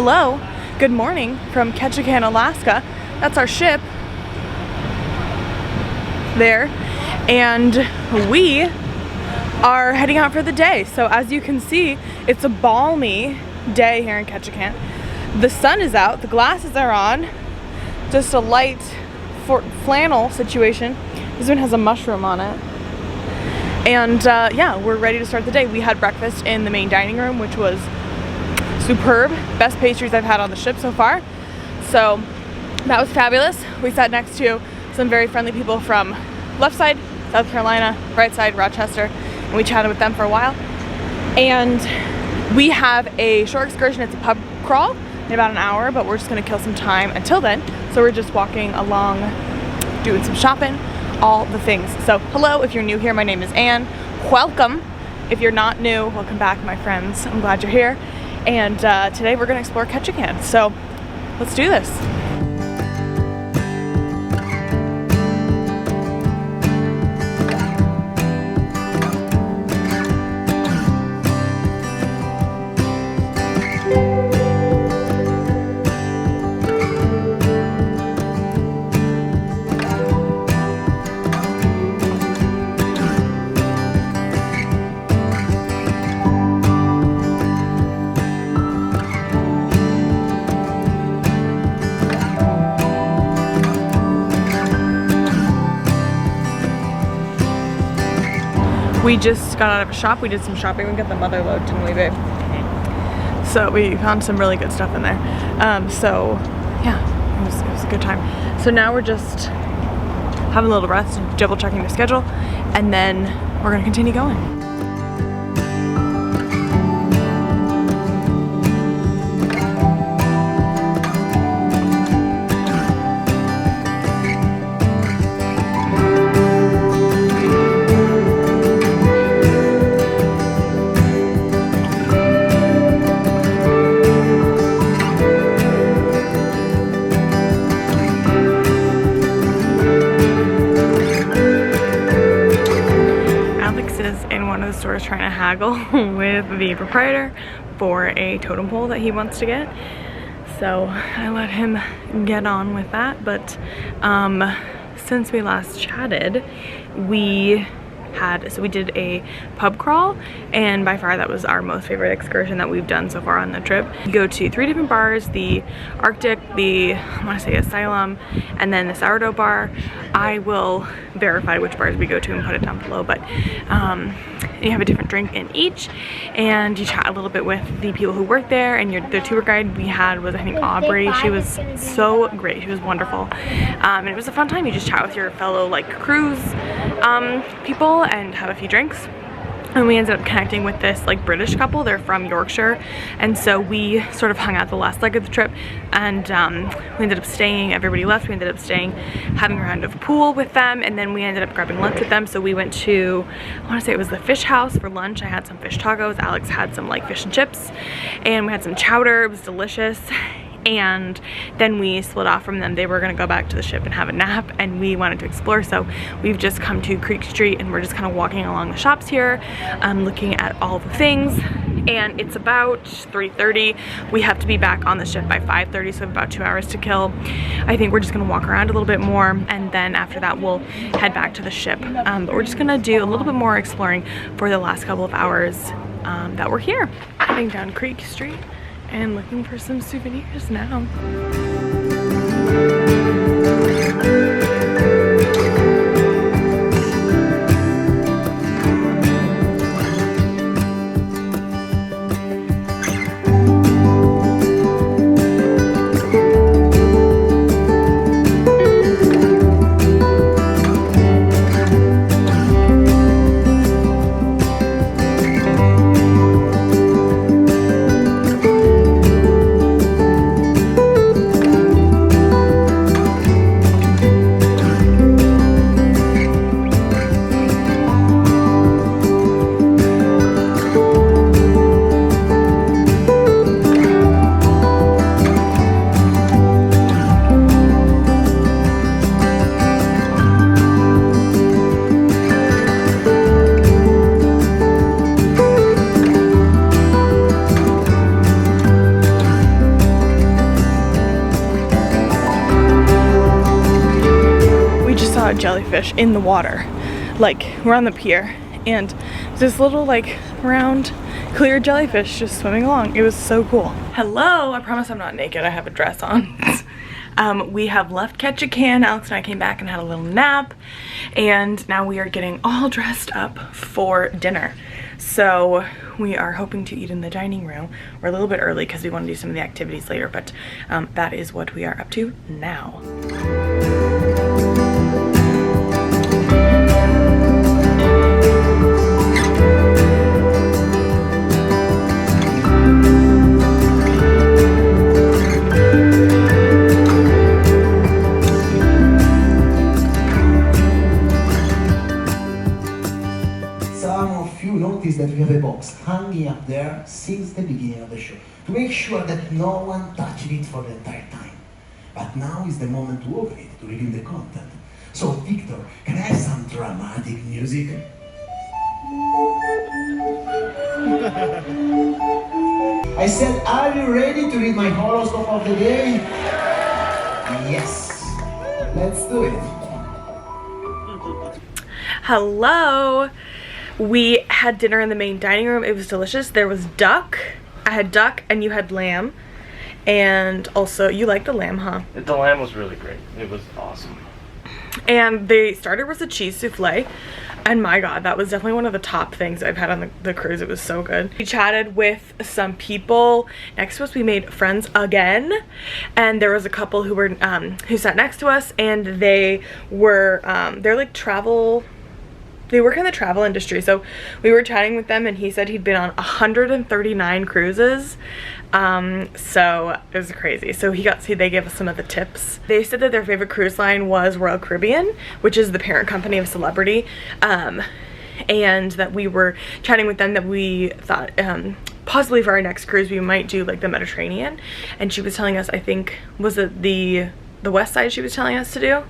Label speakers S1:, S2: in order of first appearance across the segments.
S1: Hello, good morning from Ketchikan, Alaska. That's our ship there, and we are heading out for the day. So as you can see, it's a balmy day here in Ketchikan. The sun is out, the glasses are on, just a light flannel situation. This one has a mushroom on it. And yeah, we're ready to start the day. We had breakfast in the main dining room, which was superb. Best pastries I've had on the ship so far. So that was fabulous. We sat next to some very friendly people from left side, South Carolina, right side, Rochester, and we chatted with them for a while. And we have a short excursion. It's a pub crawl in about an hour, but we're just gonna kill some time until then. So we're just walking along, doing some shopping, all the things. So hello, if you're new here, my name is Anne. Welcome. If you're not new, welcome back, my friends. I'm glad you're here. And today we're gonna explore Ketchikan. So let's do this. We just got out of a shop. We did some shopping. We got the mother load, didn't we, babe? So we found some really good stuff in there. So yeah, it was a good time. So now we're just having a little rest, double checking the schedule, and then we're gonna continue going. Stores trying to haggle with the proprietor for a totem pole that he wants to get. So I let him get on with that, but since we last chatted, we did a pub crawl, and by far that was our most favorite excursion that we've done so far on the trip. We go to 3 different bars: the Arctic, the, I want to say Asylum, and then the Sourdough Bar. I will verify which bars we go to and put it down below, but you have a different drink in each, and you chat a little bit with the people who work there. And the tour guide we had was, I think, Aubrey. She was so great. She was wonderful, and it was a fun time. You just chat with your fellow like cruise people and have a few drinks. And we ended up connecting with this like British couple. They're from Yorkshire, and so we sort of hung out the last leg of the trip, and we ended up staying, everybody left, we ended up staying, having a round of pool with them, and then we ended up grabbing lunch with them. So we went to, I want to say it was the fish house for lunch. I had some fish tacos, Alex had some like fish and chips, and we had some chowder. It was delicious. And then we split off from them. They were gonna go back to the ship and have a nap, and we wanted to explore. So we've just come to Creek Street, and we're just kind of walking along the shops here, looking at all the things. And it's about 3:30. We have to be back on the ship by 5:30, so we have about 2 hours to kill. I think we're just gonna walk around a little bit more, and then after that we'll head back to the ship. But we're just gonna do a little bit more exploring for the last couple of hours that we're here. Heading down Creek Street and looking for some souvenirs now. saw a jellyfish in the water. Like, we're on the pier, and this little like round clear jellyfish just swimming along. It was so cool. Hello, I promise I'm not naked. I have a dress on. We have left Ketchikan. Alex and I came back and had a little nap, and now we are getting all dressed up for dinner. So we are hoping to eat in the dining room. We're a little bit early because we want to do some of the activities later, but that is what we are up to now.
S2: That we have a box hanging up there since the beginning of the show to make sure that no one touched it for the entire time. But now is the moment to open it, to reveal the content. So Victor, can I have some dramatic music? I said, are you ready to read my horoscope of the day? Yes. Let's do it.
S1: Hello. We had dinner in the main dining room. It was delicious. There was duck. I had duck and you had lamb. And also, you liked the lamb, huh?
S3: The lamb was really great. It was awesome.
S1: And the starter was a cheese souffle. And my God, that was definitely one of the top things I've had on the cruise. It was so good. We chatted with some people next to us. We made friends again. And there was a couple who were who sat next to us, and they were they're like they work in the travel industry. So we were chatting with them, and he said he'd been on 139 cruises. So it was crazy. So they gave us some of the tips. They said that their favorite cruise line was Royal Caribbean, which is the parent company of Celebrity. And that we were chatting with them that we thought possibly for our next cruise we might do like the Mediterranean. And she was telling us, I think, was it the west side she was telling us to do?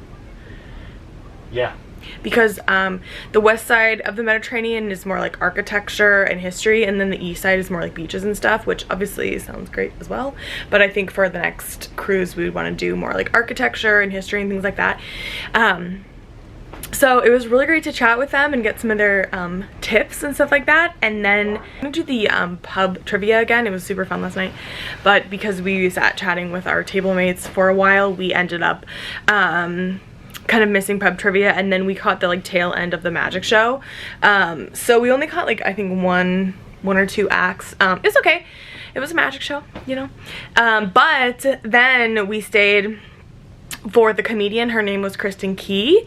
S3: Yeah.
S1: Because the west side of the Mediterranean is more like architecture and history, and then the east side is more like beaches and stuff, which obviously sounds great as well. But I think for the next cruise we would want to do more like architecture and history and things like that. So it was really great to chat with them and get some of their tips and stuff like that. And then I'm gonna do the pub trivia again. It was super fun last night, but because we sat chatting with our table mates for a while, we ended up kind of missing pub trivia, and then we caught the like tail end of the magic show. So we only caught like I think one or two acts. It's okay. It was a magic show, you know. But then we stayed for the comedian. Her name was Kristen Key,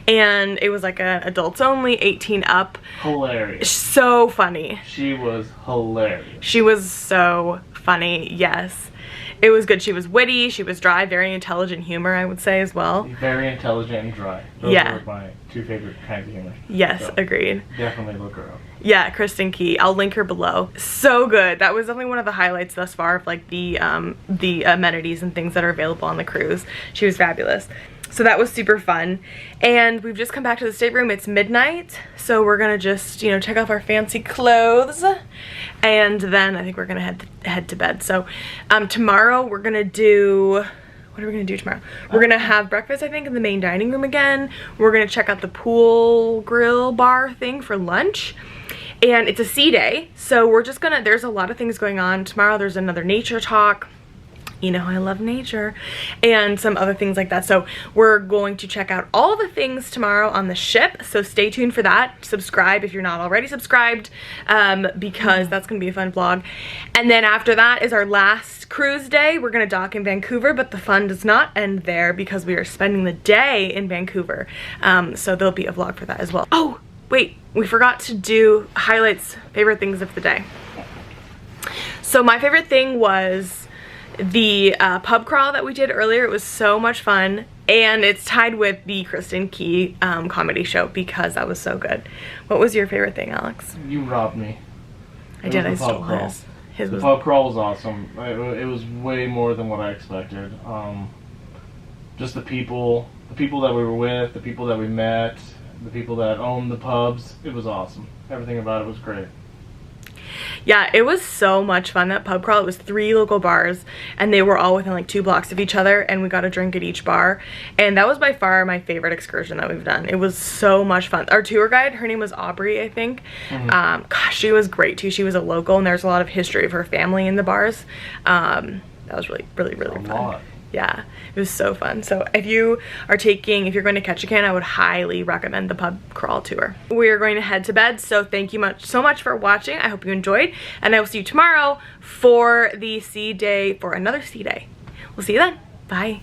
S1: and it was like an adults only, 18 up.
S3: Hilarious.
S1: So funny.
S3: She was hilarious.
S1: She was so funny. Yes. It was good. She was witty, she was dry, very intelligent humor, I would say, as well.
S3: Very intelligent and dry. Those
S1: yeah.
S3: are my two favorite kinds of humor.
S1: Yes,
S3: so,
S1: agreed.
S3: Definitely look her up.
S1: Yeah, Kristen Key. I'll link her below. So good. That was definitely one of the highlights thus far of like the amenities and things that are available on the cruise. She was fabulous. So that was super fun. And we've just come back to the stateroom. It's midnight, so we're gonna just, you know, take off our fancy clothes, and then I think we're gonna head to bed. So tomorrow we're gonna do, what are we gonna do tomorrow? We're gonna have breakfast, I think, in the main dining room again. We're gonna check out the pool grill bar thing for lunch. And it's a sea day, so we're just gonna, there's a lot of things going on. Tomorrow there's another nature talk. You know, I love nature, and some other things like that. So we're going to check out all the things tomorrow on the ship, so stay tuned for that. Subscribe if you're not already subscribed, because that's gonna be a fun vlog. And then after that is our last cruise day. We're gonna dock in Vancouver, but the fun does not end there because we are spending the day in Vancouver. So there'll be a vlog for that as well. Oh wait, we forgot to do highlights, favorite things of the day. So my favorite thing was the pub crawl that we did earlier. It was so much fun, and it's tied with the Kristen Key comedy show because that was so good. What was your favorite thing, Alex?
S3: You robbed me.
S1: I did. I stole his.
S3: The pub crawl was awesome. It was way more than what I expected. Just the people that we were with, the people that we met, the people that owned the pubs. It was awesome. Everything about it was great.
S1: Yeah, it was so much fun, that pub crawl. It was 3 local bars and they were all within like 2 blocks of each other, and we got a drink at each bar, and that was by far my favorite excursion that we've done. It was so much fun. Our tour guide, her name was Aubrey, I think. Gosh, she was great too. She was a local, and there's a lot of history of her family in the bars. That was really fun. Yeah, it was so fun. So if you're going to Ketchikan, I would highly recommend the pub crawl tour. We're going to head to bed, so thank you so much for watching. I hope you enjoyed, and I will see you tomorrow for the sea day, for another sea day. We'll see you then. Bye.